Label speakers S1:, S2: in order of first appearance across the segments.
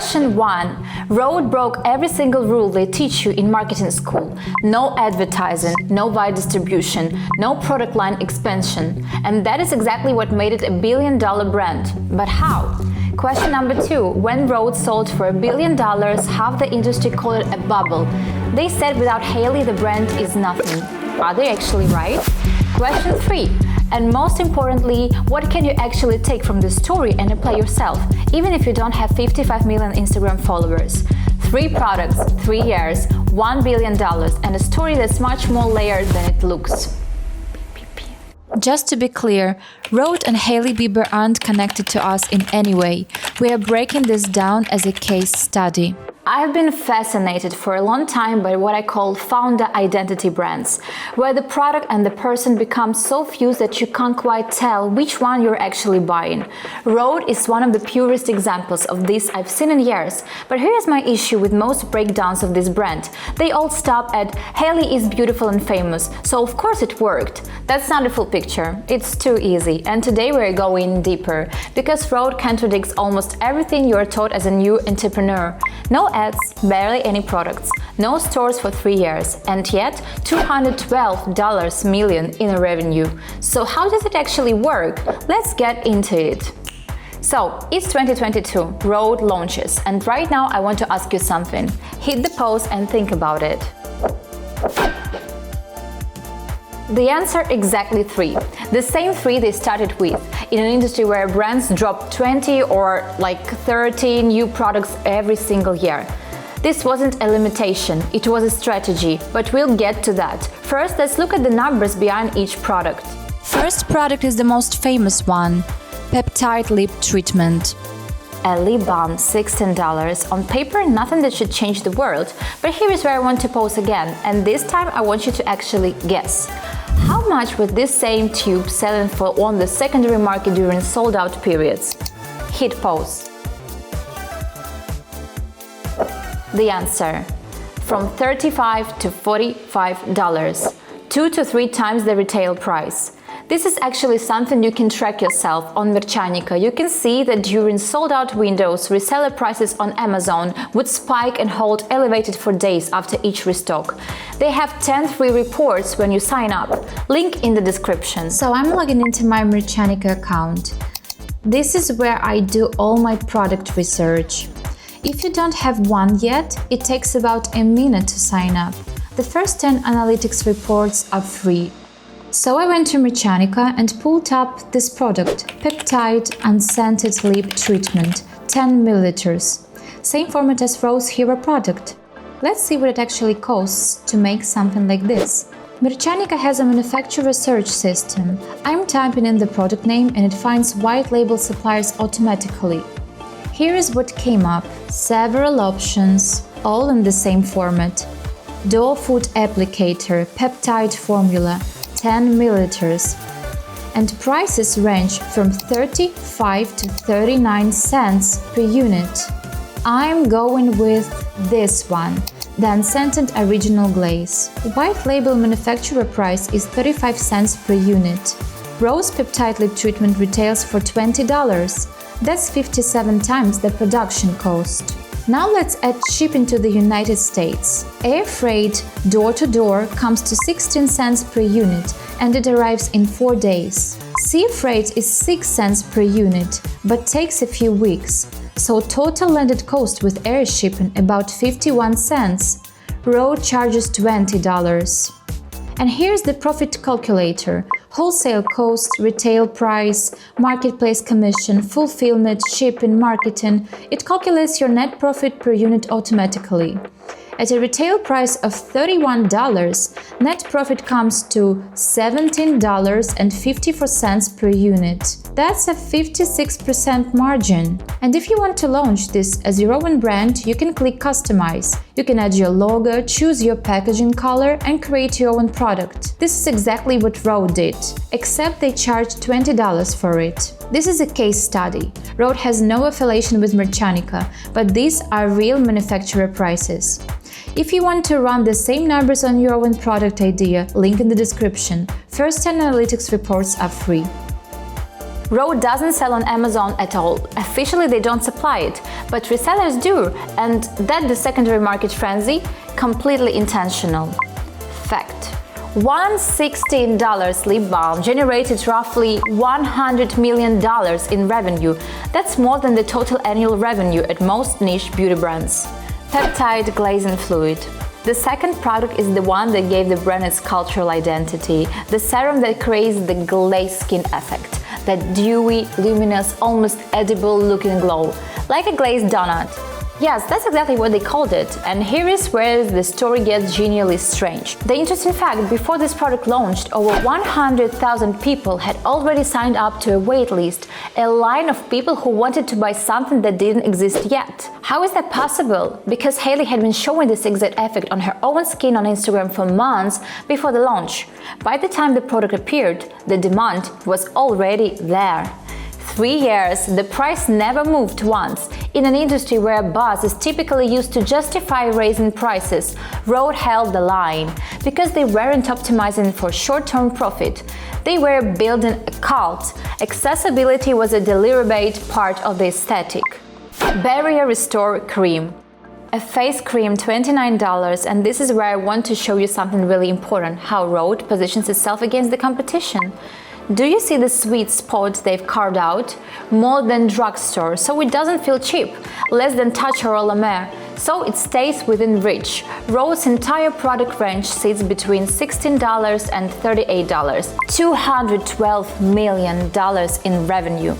S1: Question 1. Rhode broke every single rule they teach you in marketing school. No advertising, no wide distribution, no product line expansion. And that is exactly what made it a billion-dollar brand. But how? Question number 2. When Rhode sold for $1 billion, half the industry called it a bubble. They said without Hailey, the brand is nothing. Are they actually right? Question 3. And most importantly, what can you actually take from this story and apply yourself, even if you don't have 55 million Instagram followers? 3 products, 3 years, $1 billion, and a story that's much more layered than it looks.
S2: Just to be clear, Rhode and Hailey Bieber aren't connected to us in any way. We are breaking this down as a case study.
S1: I have been fascinated for a long time by what I call founder identity brands, where the product and the person become so fused that you can't quite tell which one you're actually buying. Rhode is one of the purest examples of this I've seen in years, but here's my issue with most breakdowns of this brand. They all stop at Hailey is beautiful and famous, so of course it worked. That's not the full picture. It's too easy, and today we're going deeper, because Rhode contradicts almost everything you are taught as a new entrepreneur. No ads, barely any products, no stores for 3 years, and yet $212 million in a revenue. So how does it actually work? Let's get into it. So, it's 2022, Rhode launches, and right now I want to ask you something. Hit the pause and think about it. The answer exactly 3. The same 3 they started with, in an industry where brands drop 20 or like 30 new products every single year. This wasn't a limitation, it was a strategy, but we'll get to that. First, let's look at the numbers behind each product.
S2: First product is the most famous one, Peptide lip treatment.
S1: A lip balm, $16. On paper, nothing that should change the world, but here is where I want to pause again, and this time I want you to actually guess. How much was this same tube selling for on the secondary market during sold-out periods? Hit pause. The answer: from $35 to $45, 2 to 3 times the retail price. This is actually something you can track yourself on Merchanica. You can see that during sold-out windows, reseller prices on Amazon would spike and hold elevated for days after each restock. They have 10 free reports when you sign up. Link in the description.
S2: So I'm logging into my Merchanica account. This is where I do all my product research. If you don't have one yet, it takes about a minute to sign up. The first 10 analytics reports are free. So I went to Merchanica and pulled up this product, Peptide Unscented Lip Treatment, 10 milliliters. Same format as Rose Hero product. Let's see what it actually costs to make something like this. Merchanica has a manufacturer search system. I'm typing in the product name and it finds white label suppliers automatically. Here is what came up. Several options, all in the same format. Dual Foot Applicator, Peptide Formula, 10 milliliters, and prices range from 35 to 39 cents per unit. I'm going with this one, the Unscented Original Glaze. White label manufacturer price is 35 cents per unit. Rose Peptide Lip Treatment retails for $20. That's 57 times the production cost. Now let's add shipping to the United States. Air freight door-to-door comes to 16 cents per unit and it arrives in 4 days. Sea freight is 6 cents per unit, but takes a few weeks. So total landed cost with air shipping about 51 cents. Rhode charges $20. And here's the profit calculator. Wholesale cost, retail price, marketplace commission, fulfillment, shipping, marketing. It calculates your net profit per unit automatically. At a retail price of $31, net profit comes to $17.54 per unit. That's a 56% margin. And if you want to launch this as your own brand, you can click Customize. You can add your logo, choose your packaging color, and create your own product. This is exactly what Rhode did, except they charged $20 for it. This is a case study. Rhode has no affiliation with Merchanica, but these are real manufacturer prices. If you want to run the same numbers on your own product idea, link in the description. First 10 analytics reports are free.
S1: Rhode doesn't sell on Amazon at all. Officially, they don't supply it, but resellers do, and that the secondary market frenzy, completely intentional. Fact. One $16 lip balm generated roughly $100 million in revenue. That's more than the total annual revenue at most niche beauty brands. Peptide glazing fluid. The second product is the one that gave the brand its cultural identity, the serum that creates the glazed skin effect, that dewy, luminous, almost edible-looking glow, like a glazed donut. Yes, that's exactly what they called it, and here is where the story gets genially strange. The interesting fact, before this product launched, over 100,000 people had already signed up to a waitlist, a line of people who wanted to buy something that didn't exist yet. How is that possible? Because Hailey had been showing this exact effect on her own skin on Instagram for months before the launch. By the time the product appeared, the demand was already there. 3 years, the price never moved once. In an industry where buzz is typically used to justify raising prices, Rhode held the line. Because they weren't optimizing for short-term profit, they were building a cult. Accessibility was a deliberate part of the aesthetic. Barrier Restore Cream. A face cream, $29, and this is where I want to show you something really important, how Rhode positions itself against the competition. Do you see the sweet spots they've carved out? More than drugstore, so it doesn't feel cheap. Less than touch or la mer, so it stays within reach. Rhode's entire product range sits between $16 and $38. $212 million in revenue.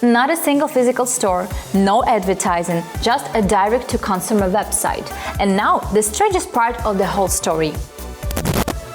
S1: Not a single physical store, no advertising, just a direct-to-consumer website. And now, the strangest part of the whole story.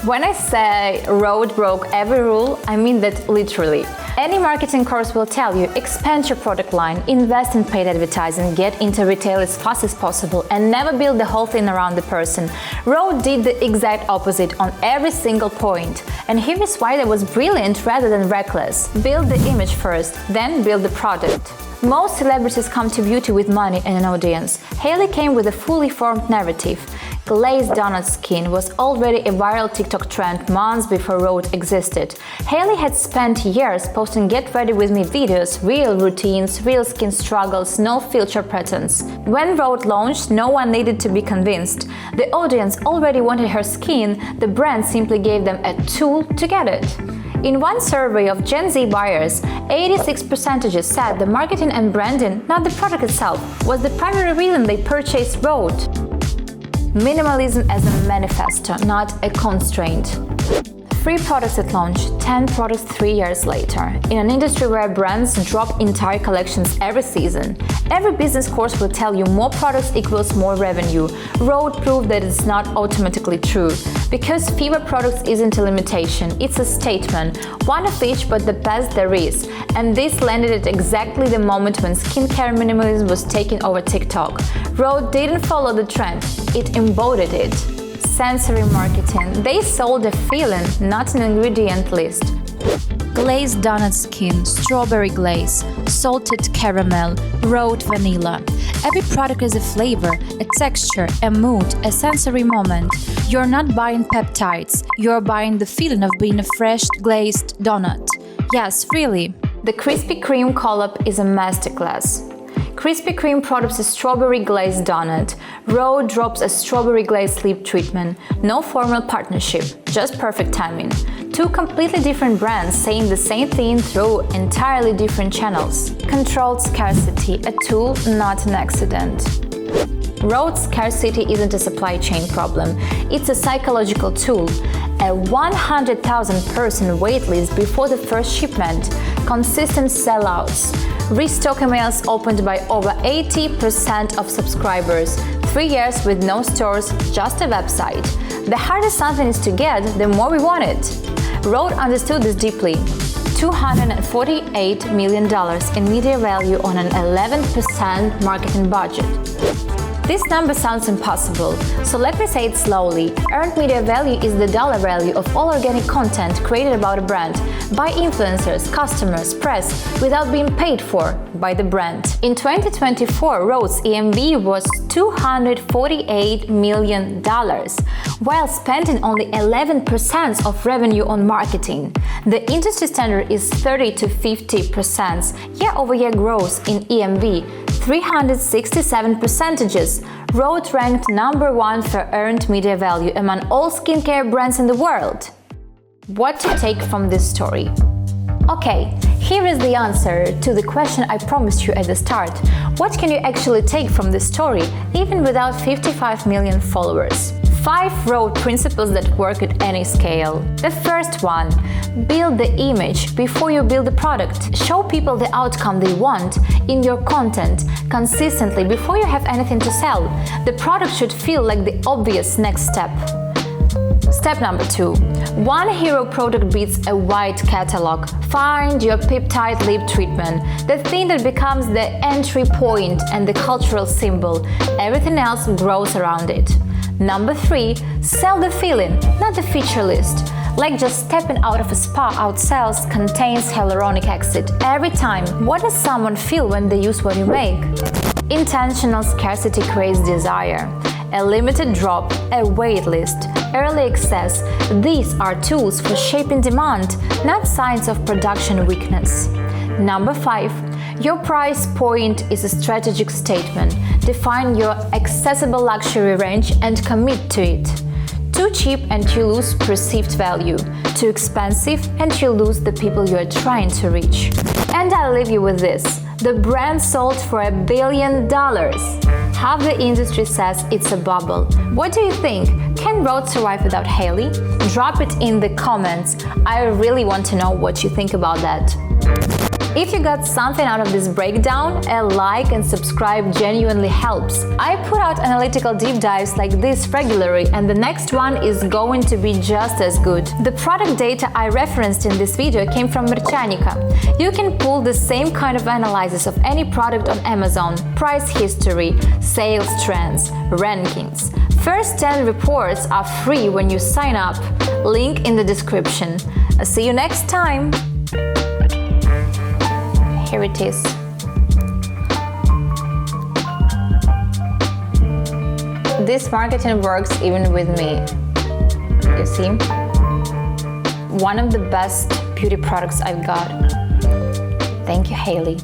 S1: When I say Rhode broke every rule, I mean that literally. Any marketing course will tell you, expand your product line, invest in paid advertising, get into retail as fast as possible, and never build the whole thing around the person. Rhode did the exact opposite on every single point. And here is why that was brilliant rather than reckless. Build the image first, then build the product. Most celebrities come to beauty with money and an audience. Hailey came with a fully formed narrative. Glazed donut skin was already a viral TikTok trend months before Rhode existed. Hailey had spent years posting get ready with me videos, real routines, real skin struggles, no filter pretense. When Rhode launched, no one needed to be convinced. The audience already wanted her skin, the brand simply gave them a tool to get it. In one survey of Gen Z buyers, 86% said the marketing and branding, not the product itself, was the primary reason they purchased Rhode. Minimalism as a manifesto, not a constraint. 3 products at launch, 10 products 3 years later. In an industry where brands drop entire collections every season, every business course will tell you more products equals more revenue. Rhode proved that it's not automatically true. Because fewer products isn't a limitation, it's a statement. One of each, but the best there is. And this landed at exactly the moment when skincare minimalism was taking over TikTok. Rhode didn't follow the trend, it embodied it. Sensory marketing. They sold a feeling, not an ingredient list.
S2: Glazed donut skin, strawberry glaze, salted caramel, Rhode vanilla. Every product is a flavor, a texture, a mood, a sensory moment. You're not buying peptides, you're buying the feeling of being a fresh glazed donut. Yes, really.
S1: The Krispy Kreme collab is a masterclass. Krispy Kreme products a strawberry glazed donut. Rhode drops a strawberry glazed sleep treatment. No formal partnership, just perfect timing. 2 completely different brands saying the same thing through entirely different channels. Controlled scarcity, a tool, not an accident. Rhode's scarcity isn't a supply chain problem, it's a psychological tool. A 100,000 person waitlist before the first shipment, consistent sellouts, restock emails opened by over 80% of subscribers, 3 years with no stores, just a website. The harder something is to get, the more we want it. Rhode understood this deeply. $248 million in media value on an 11% marketing budget. This number sounds impossible, so let me say it slowly. Earned media value is the dollar value of all organic content created about a brand by influencers, customers, press, without being paid for by the brand. In 2024, Rhode's EMV was $248 million, while spending only 11% of revenue on marketing. The industry standard is 30 to 50% year-over-year growth in EMV, 367 percentages. Rhode ranked #1 for earned media value among all skincare brands in the world. What to take from this story? Okay, here is the answer to the question I promised you at the start. What can you actually take from this story, even without 55 million followers? 5 Rhode principles that work at any scale. The first one, build the image before you build the product. Show people the outcome they want in your content consistently before you have anything to sell. The product should feel like the obvious next step. Step number 2. One hero product beats a wide catalog. Find your Peptide lip treatment, the thing that becomes the entry point and the cultural symbol. Everything else grows around it. Number 3. Sell the feeling, not the feature list. Like just stepping out of a spa outsells contains hyaluronic acid. Every time, what does someone feel when they use what you make? Intentional scarcity creates desire. A limited drop, a waitlist, early access, these are tools for shaping demand, not signs of production weakness. Number 5. Your price point is a strategic statement. Define your accessible luxury range and commit to it. Too cheap and you lose perceived value. Too expensive and you lose the people you are trying to reach. And I'll leave you with this. The brand sold for $1 billion. Half the industry says it's a bubble. What do you think? Can Rhode survive without Hailey? Drop it in the comments. I really want to know what you think about that. If you got something out of this breakdown, a like and subscribe genuinely helps. I put out analytical deep dives like this regularly, and the next one is going to be just as good. The product data I referenced in this video came from Merchanica. You can pull the same kind of analysis of any product on Amazon, price history, sales trends, rankings. First 10 reports are free when you sign up. Link in the description. I'll see you next time. Here it is. This marketing works even with me. You see? One of the best beauty products I've got. Thank you, Hailey.